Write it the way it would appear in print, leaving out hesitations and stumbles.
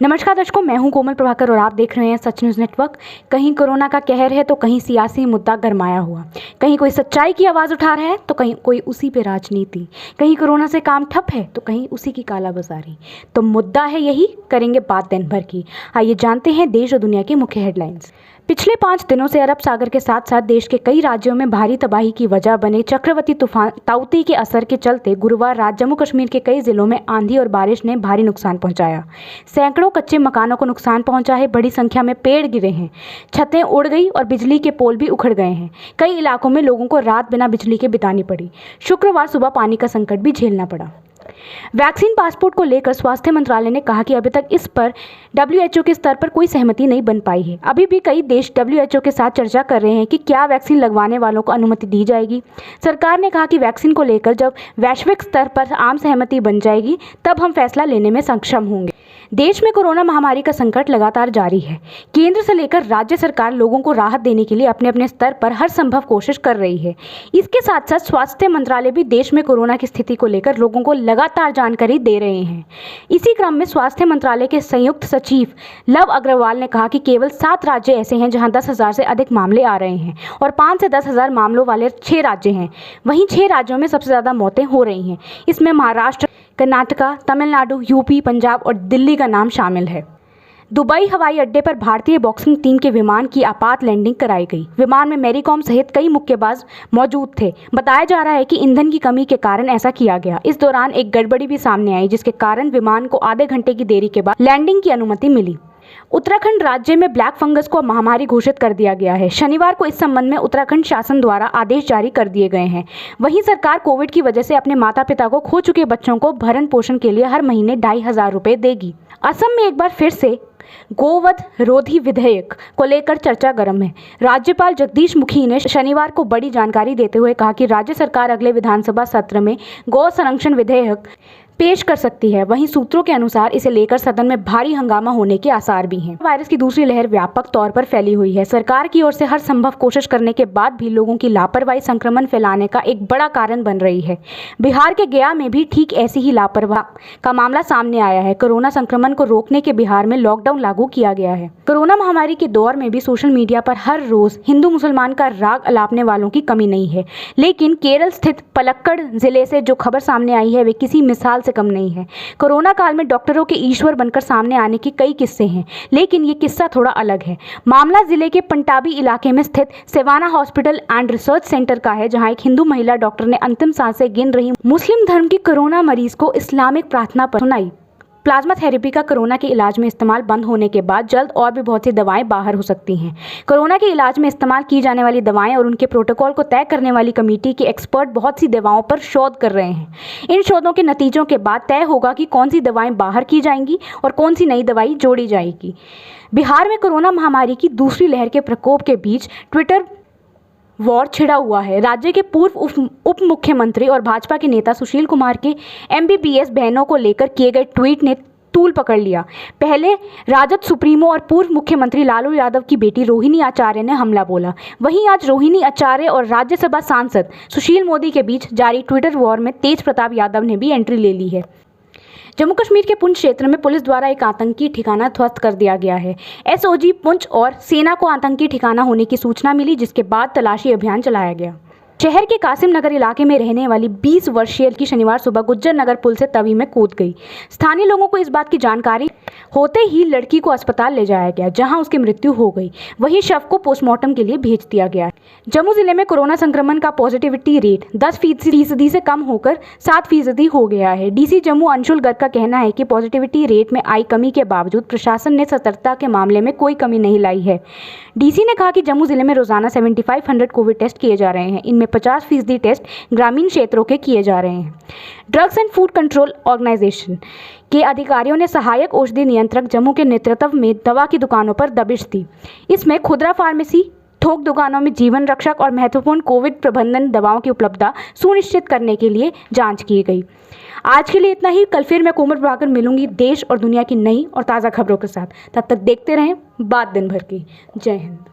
नमस्कार दर्शकों, मैं हूं कोमल प्रभाकर और आप देख रहे हैं सच न्यूज़ नेटवर्क। कहीं कोरोना का कहर है तो कहीं सियासी मुद्दा गरमाया हुआ, कहीं कोई सच्चाई की आवाज़ उठा रहा है तो कहीं कोई उसी पे राजनीति, कहीं कोरोना से काम ठप है तो कहीं उसी की कालाबाजारी। तो मुद्दा है यही, करेंगे बात दिन भर की। आइए जानते हैं देश और दुनिया की मुख्य हेडलाइंस। पिछले 5 दिनों से अरब सागर के साथ साथ देश के कई राज्यों में भारी तबाही की वजह बने चक्रवाती तूफान ताउती के असर के चलते गुरुवार रात जम्मू कश्मीर के कई जिलों में आंधी और बारिश ने भारी नुकसान पहुंचाया। सैकड़ों कच्चे मकानों को नुकसान पहुंचा है, बड़ी संख्या में पेड़ गिरे हैं, छतें उड़ गई और बिजली के पोल भी उखड़ गए हैं। कई इलाकों में लोगों को रात बिना बिजली के बितानी पड़ी। शुक्रवार सुबह पानी का संकट भी झेलना पड़ा। वैक्सीन पासपोर्ट को लेकर स्वास्थ्य मंत्रालय ने कहा कि अभी तक इस पर WHO के स्तर पर कोई सहमति नहीं बन पाई है। अभी भी कई देश WHO के साथ चर्चा कर रहे हैं कि क्या वैक्सीन लगवाने वालों को अनुमति दी जाएगी। सरकार ने कहा कि वैक्सीन को लेकर जब वैश्विक स्तर पर आम सहमति बन जाएगी तब हम फैसला लेने में सक्षम होंगे। देश में कोरोना महामारी का संकट लगातार जारी है। केंद्र से लेकर राज्य सरकार लोगों को राहत देने के लिए अपने अपने स्तर पर हर संभव कोशिश कर रही है। इसके साथ साथ स्वास्थ्य मंत्रालय भी देश में कोरोना की स्थिति को लेकर लोगों को लगातार जानकारी दे रहे हैं। इसी क्रम में स्वास्थ्य मंत्रालय के संयुक्त सचिव लव अग्रवाल ने कहा कि केवल 7 राज्य ऐसे हैं जहां 10,000 से अधिक मामले आ रहे हैं और 5 से 10,000 मामलों वाले 6 राज्य हैं। वहीं 6 राज्यों में सबसे ज़्यादा मौतें हो रही हैं। इसमें महाराष्ट्र, कर्नाटका, तमिलनाडु, यूपी, पंजाब और दिल्ली का नाम शामिल है। दुबई हवाई अड्डे पर भारतीय बॉक्सिंग टीम के विमान की आपात लैंडिंग कराई गई। विमान में मैरी कॉम सहित कई मुक्केबाज मौजूद थे। बताया जा रहा है कि ईंधन की कमी के कारण ऐसा किया गया। इस दौरान एक गड़बड़ी भी सामने आई जिसके कारण विमान को आधे घंटे की देरी के बाद लैंडिंग की अनुमति मिली। उत्तराखंड राज्य में ब्लैक फंगस को महामारी घोषित कर दिया गया है। शनिवार को इस संबंध में उत्तराखंड शासन द्वारा आदेश जारी कर दिए गए हैं। वहीं सरकार कोविड की वजह से अपने माता पिता को खो चुके बच्चों को भरण पोषण के लिए हर महीने 2,500 रुपए देगी। असम में एक बार फिर से गोवध रोधी विधेयक को लेकर चर्चा गर्म है। राज्यपाल जगदीश मुखी ने शनिवार को बड़ी जानकारी देते हुए कहा कि राज्य सरकार अगले विधानसभा सत्र में गौ संरक्षण विधेयक पेश कर सकती है। वहीं सूत्रों के अनुसार इसे लेकर सदन में भारी हंगामा होने के आसार भी हैं। वायरस की दूसरी लहर व्यापक तौर पर फैली हुई है। सरकार की ओर से हर संभव कोशिश करने के बाद भी लोगों की लापरवाही संक्रमण फैलाने का एक बड़ा कारण बन रही है। बिहार के गया में भी ठीक ऐसी ही लापरवाही का मामला सामने आया है। कोरोना संक्रमण को रोकने के बिहार में लॉकडाउन लागू किया गया है। कोरोना महामारी के दौर में भी सोशल मीडिया पर हर रोज हिंदू मुसलमान का राग अलापने वालों की कमी नहीं है। लेकिन केरल स्थित पलक्कड़ जिले से जो खबर सामने आई है वे किसी मिसाल से कम नहीं है। कोरोना काल में डॉक्टरों के ईश्वर बनकर सामने आने के कई किस्से हैं, लेकिन ये किस्सा थोड़ा अलग है। मामला जिले के पंटाबी इलाके में स्थित सेवाना हॉस्पिटल एंड रिसर्च सेंटर का है, जहां एक हिंदू महिला डॉक्टर ने अंतिम सांसें गिन रही मुस्लिम धर्म की कोरोना मरीज को इस्लामिक प्रार्थना पर सुनाई। प्लाज्मा थेरेपी का कोरोना के इलाज में इस्तेमाल बंद होने के बाद जल्द और भी बहुत सी दवाएं बाहर हो सकती हैं। कोरोना के इलाज में इस्तेमाल की जाने वाली दवाएं और उनके प्रोटोकॉल को तय करने वाली कमेटी के एक्सपर्ट बहुत सी दवाओं पर शोध कर रहे हैं। इन शोधों के नतीजों के बाद तय होगा कि कौन सी दवाएं बाहर की जाएंगी और कौन सी नई दवाई जोड़ी जाएगी। बिहार में कोरोना महामारी की दूसरी लहर के प्रकोप के बीच ट्विटर वॉर छिड़ा हुआ है। राज्य के पूर्व उप मुख्यमंत्री और भाजपा के नेता सुशील कुमार के MBBS बहनों को लेकर किए गए ट्वीट ने तूल पकड़ लिया। पहले राजद सुप्रीमो और पूर्व मुख्यमंत्री लालू यादव की बेटी रोहिणी आचार्य ने हमला बोला। वहीं आज रोहिणी आचार्य और राज्यसभा सांसद सुशील मोदी के बीच जारी ट्विटर वॉर में तेज प्रताप यादव ने भी एंट्री ले ली है। जम्मू कश्मीर के पुंछ क्षेत्र में पुलिस द्वारा एक आतंकी ठिकाना ध्वस्त कर दिया गया है। SOG पुंछ और सेना को आतंकी ठिकाना होने की सूचना मिली, जिसके बाद तलाशी अभियान चलाया गया। शहर के कासिम नगर इलाके में रहने वाली 20 वर्षीय लड़की शनिवार सुबह गुज्जर नगर पुल से तवी में कूद गई। स्थानीय लोगों को इस बात की जानकारी होते ही लड़की को अस्पताल ले जाया गया, जहां उसकी मृत्यु हो गई। वहीं शव को पोस्टमार्टम के लिए भेज दिया गया। जम्मू जिले में कोरोना संक्रमण का पॉजिटिविटी रेट 10% से कम होकर 7% हो गया है। DC जम्मू अंशुल गर्ग का कहना है कि पॉजिटिविटी रेट में आई कमी के बावजूद प्रशासन ने सतर्कता के मामले में कोई कमी नहीं लाई है। DC ने कहा कि जम्मू जिले में रोजाना 7500 कोविड टेस्ट किए जा रहे हैं। इनमें 50% टेस्ट ग्रामीण क्षेत्रों के किए जा रहे हैं। Drugs and food control organisation के अधिकारियों ने सहायक औषधि नियंत्रक जम्मू के नेतृत्व में दवा की दुकानों पर दबिश दी। इसमें खुदरा फार्मेसी, थोक दुकानों में जीवन रक्षक और महत्वपूर्ण कोविड प्रबंधन दवाओं की उपलब्धता सुनिश्चित करने के लिए जांच की गई। आज के लिए इतना ही। कल फिर मैं कोमल प्रभाकर मिलूंगी देश और दुनिया की नई और ताज़ा खबरों के साथ। तब तक देखते रहें बात दिन भर की। जय हिंद।